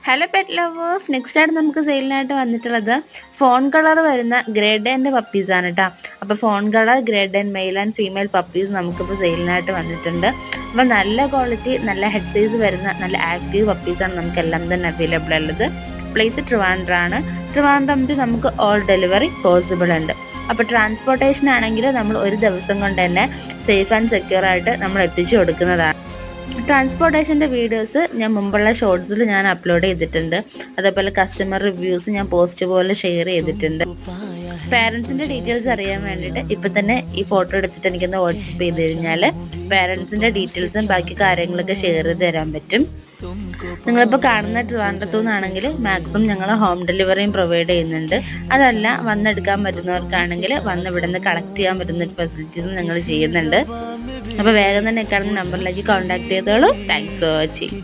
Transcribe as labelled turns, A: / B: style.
A: Hello pet lovers, next ആയിട്ട് നമുക്ക് സെയിലിനായിട്ട് വന്നിട്ടുള്ളത് ഫോൺ കളർ വരുന്ന ഗ്രേഡ് എൻ്റെ പപ്പീസാണ് കേട്ടോ. അപ്പോൾ phone colour grade and male and female puppies നമുക്കിപ്പോൾ സെയിലിനായിട്ട് വന്നിട്ടുണ്ട്. അപ്പോൾ നല്ല ക്വാളിറ്റി, നല്ല ഹെഡ് സൈസ് വരുന്ന നല്ല ആക്റ്റീവ് പപ്പീസാണ് നമുക്കെല്ലാം തന്നെ അവൈലബിൾ ഉള്ളത്. പ്ലേസ് ട്രിവാൻഡ്രാണ്. ട്രിവാൻഡ്രം നമുക്ക് ഓൾ ഡെലിവറി പോസിബിൾ ഉണ്ട്. അപ്പോൾ ട്രാൻസ്പോർട്ടേഷൻ ആണെങ്കിൽ നമ്മൾ ഒരു ദിവസം കൊണ്ട് തന്നെ സേഫ് ആൻഡ് സെക്യൂർ ആയിട്ട് നമ്മൾ എത്തിച്ചു കൊടുക്കുന്നതാണ്. ട്രാൻസ്പോർട്ടേഷൻ്റെ വീഡിയോസ് ഞാൻ മുമ്പുള്ള ഷോർട്സിൽ ഞാൻ അപ്ലോഡ് ചെയ്തിട്ടുണ്ട്. അതേപോലെ കസ്റ്റമർ റിവ്യൂസ് ഞാൻ പോസ്റ്റ് പോലെ ഷെയർ ചെയ്തിട്ടുണ്ട്. പാരൻസിൻ്റെ ഡീറ്റെയിൽസ് അറിയാൻ വേണ്ടിയിട്ട് ഇപ്പം തന്നെ ഈ ഫോട്ടോ എടുത്തിട്ട് എനിക്കൊന്ന് വാട്സപ്പ് ചെയ്ത് കഴിഞ്ഞാൽ പാരൻസിൻ്റെ ഡീറ്റെയിൽസും ബാക്കി കാര്യങ്ങളൊക്കെ ഷെയർ ചെയ്ത് തരാൻ പറ്റും. നിങ്ങളിപ്പോൾ കാണുന്ന ട്രിവാൻഡ്രത്തു നിന്നാണെങ്കിൽ മാക്സിമം ഞങ്ങൾ ഹോം ഡെലിവറിയും പ്രൊവൈഡ് ചെയ്യുന്നുണ്ട്. അതല്ല വന്നെടുക്കാൻ പറ്റുന്നവർക്കാണെങ്കിൽ വന്ന് ഇവിടെ നിന്ന് കളക്ട് ചെയ്യാൻ പറ്റുന്ന ഫെസിലിറ്റീസും ഞങ്ങൾ ചെയ്യുന്നുണ്ട്. അപ്പോൾ വേഗം തന്നെ കാണുന്ന നമ്പറിലേക്ക് കോൺടാക്ട് ചെയ്തോളൂ. Thanks for watching.